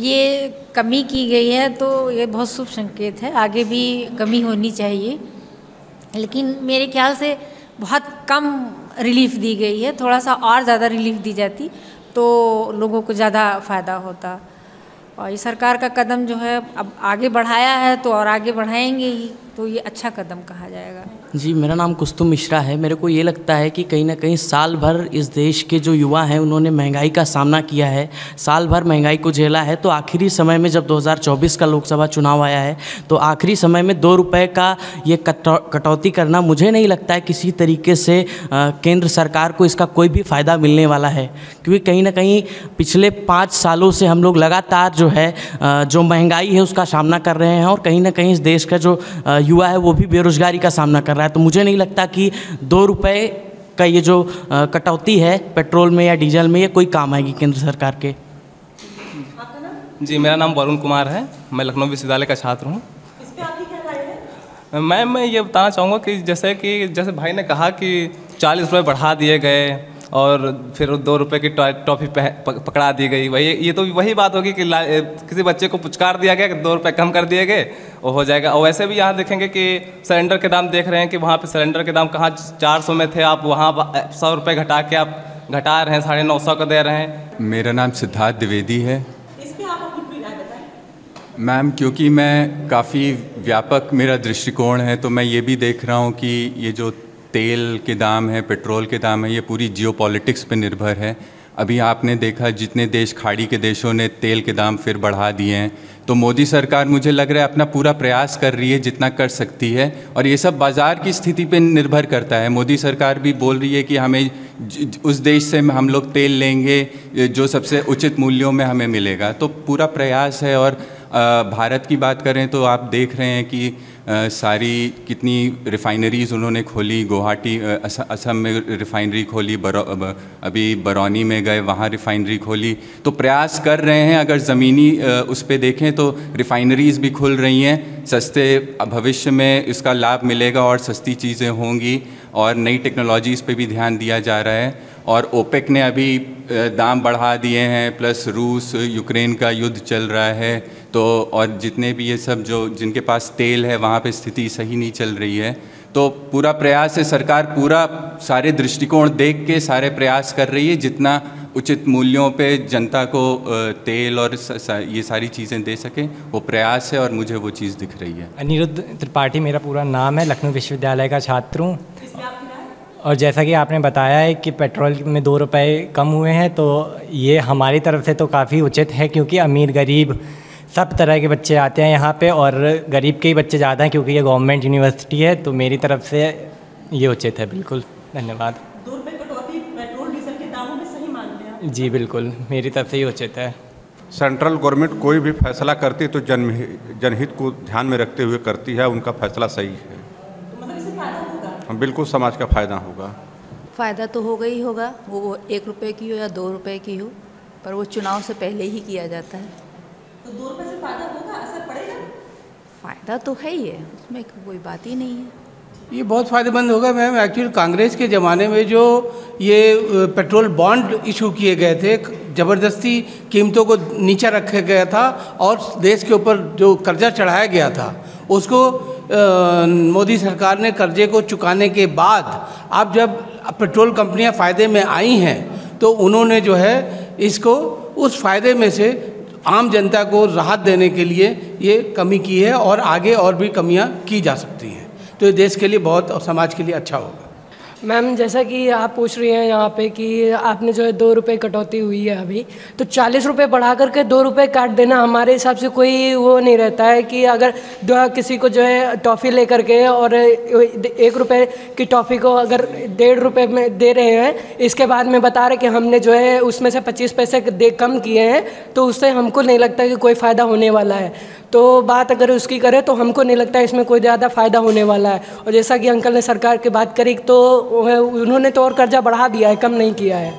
ये कमी की गई है तो ये बहुत शुभ संकेत है, आगे भी कमी होनी चाहिए। लेकिन मेरे ख्याल से बहुत कम रिलीफ दी गई है, थोड़ा सा और ज़्यादा रिलीफ दी जाती तो लोगों को ज़्यादा फ़ायदा होता। और ये सरकार का कदम जो है अब आगे बढ़ाया है तो और आगे बढ़ाएंगे ही, तो ये अच्छा कदम कहा जाएगा। जी, मेरा नाम कुस्तुम मिश्रा है। मेरे को ये लगता है कि कहीं ना कहीं साल भर इस देश के जो युवा हैं उन्होंने महंगाई का सामना किया है, साल भर महंगाई को झेला है। तो आखिरी समय में जब 2024 का लोकसभा चुनाव आया है तो आखिरी समय में 2 रुपये का ये कटौती करना, मुझे नहीं लगता है किसी तरीके से केंद्र सरकार को इसका कोई भी फ़ायदा मिलने वाला है। क्योंकि कहीं ना कहीं पिछले 5 सालों से हम लोग लगातार जो है जो महंगाई है उसका सामना कर रहे हैं, और कहीं ना कहीं इस देश का जो युवा है वो भी बेरोज़गारी का सामना कर रहा है। तो मुझे नहीं लगता कि 2 रुपये का ये जो कटौती है पेट्रोल में या डीजल में, ये कोई काम आएगी केंद्र सरकार के। जी, मेरा नाम वरुण कुमार है, मैं लखनऊ विश्वविद्यालय का छात्र हूँ। इस पे आपकी क्या राय है? मैं ये बताना चाहूँगा कि जैसे भाई ने कहा कि 40 रुपये बढ़ा दिए गए और फिर 2 रुपये की टॉफ़ी पकड़ा दी गई। ये तो वही बात होगी कि किसी बच्चे को पुचकार दिया गया कि 2 रुपये कम कर दिए गए, वो हो जाएगा। और वैसे भी यहाँ देखेंगे कि सिलेंडर के दाम देख रहे हैं कि वहाँ पे सिलेंडर के दाम कहाँ 400 में थे, आप वहाँ 100 रुपये घटा के आप घटा रहे हैं, 950 का दे रहे हैं। मेरा नाम सिद्धार्थ द्विवेदी है। इस पे आप अपनी राय बताएं। मैम, क्योंकि मैं काफ़ी व्यापक मेरा दृष्टिकोण है तो मैं ये भी देख रहा हूँ कि ये जो तेल के दाम है, पेट्रोल के दाम है, ये पूरी जियोपॉलिटिक्स पे निर्भर है। अभी आपने देखा जितने देश, खाड़ी के देशों ने तेल के दाम फिर बढ़ा दिए हैं, तो मोदी सरकार मुझे लग रहा है अपना पूरा प्रयास कर रही है जितना कर सकती है, और ये सब बाज़ार की स्थिति पे निर्भर करता है। मोदी सरकार भी बोल रही है कि हमें उस देश से हम लोग तेल लेंगे जो सबसे उचित मूल्यों में हमें मिलेगा, तो पूरा प्रयास है। और भारत की बात करें तो आप देख रहे हैं कि सारी कितनी रिफ़ाइनरीज़ उन्होंने खोली। गुवाहाटी असम में रिफ़ाइनरी खोली, अभी बरौनी में गए, वहाँ रिफ़ाइनरी खोली। तो प्रयास कर रहे हैं। अगर ज़मीनी उस पे देखें तो रिफ़ाइनरीज़ भी खुल रही हैं, सस्ते भविष्य में इसका लाभ मिलेगा और सस्ती चीज़ें होंगी, और नई टेक्नोलॉजीज़ पे भी ध्यान दिया जा रहा है। और ओपेक ने अभी दाम बढ़ा दिए हैं, प्लस रूस यूक्रेन का युद्ध चल रहा है, तो और जितने भी ये सब जो जिनके पास तेल है वहाँ पे स्थिति सही नहीं चल रही है। तो पूरा प्रयास है, सरकार पूरा सारे दृष्टिकोण देख के सारे प्रयास कर रही है जितना उचित मूल्यों पे जनता को तेल और ये सारी चीज़ें दे सके, वो प्रयास है और मुझे वो चीज़ दिख रही है। अनिरुद्ध त्रिपाठी मेरा पूरा नाम है, लखनऊ विश्वविद्यालय का छात्र हूँ। और जैसा कि आपने बताया है कि पेट्रोल में 2 रुपये कम हुए हैं, तो ये हमारी तरफ से तो काफ़ी उचित है, क्योंकि अमीर गरीब सब तरह के बच्चे आते हैं यहाँ पे, और गरीब के ही बच्चे ज़्यादा हैं क्योंकि ये गवर्नमेंट यूनिवर्सिटी है। तो मेरी तरफ से ये उचित है। बिल्कुल, धन्यवाद। 2 रुपये कटौती पेट्रोल डीजल के दामों में सही मान लिया? जी बिल्कुल, मेरी तरफ से ये उचित है। सेंट्रल गवर्नमेंट कोई भी फैसला करती तो जनहित को ध्यान में रखते हुए करती है, उनका फैसला सही है। तो मतलब इससे फ़ायदा होगा? हम बिल्कुल समाज का फ़ायदा होगा। फ़ायदा तो होगा ही होगा, वो 1 रुपये की हो या 2 रुपये की हो, पर वो चुनाव से पहले ही किया जाता है। तो 2 रुपये से फ़ायदा होगा, असर पड़ेगा? फ़ायदा तो है ही है, उसमें कोई बात ही नहीं है। ये बहुत फ़ायदेमंद होगा मैम। एक्चुअली कांग्रेस के ज़माने में जो ये पेट्रोल बॉन्ड इशू किए गए थे, ज़बरदस्ती कीमतों को नीचा रखा गया था और देश के ऊपर जो कर्जा चढ़ाया गया था उसको मोदी सरकार ने कर्जे को चुकाने के बाद अब जब पेट्रोल कंपनियां फ़ायदे में आई हैं तो उन्होंने जो है इसको उस फ़ायदे में से आम जनता को राहत देने के लिए ये कमी की है, और आगे और भी कमियां की जा सकती हैं। तो ये देश के लिए बहुत और समाज के लिए अच्छा होगा। मैम, जैसा कि आप पूछ रही हैं यहाँ पे कि आपने जो है 2 रुपये कटौती हुई है अभी, तो 40 रुपये बढ़ा करके 2 रुपये काट देना हमारे हिसाब से कोई वो नहीं रहता है कि अगर किसी को जो है टॉफ़ी ले करके और 1 रुपये की टॉफ़ी को अगर 1.5 रुपये में दे रहे हैं, इसके बाद में बता रहे कि हमने जो है उसमें से 25 पैसे कम किए हैं, तो उससे हमको नहीं लगता कि कोई फ़ायदा होने वाला है। तो बात अगर उसकी करें तो हमको नहीं लगता इसमें कोई ज़्यादा फ़ायदा होने वाला है। और जैसा कि अंकल ने सरकार की बात करी, तो उन्होंने तो और कर्जा बढ़ा दिया है, कम नहीं किया है।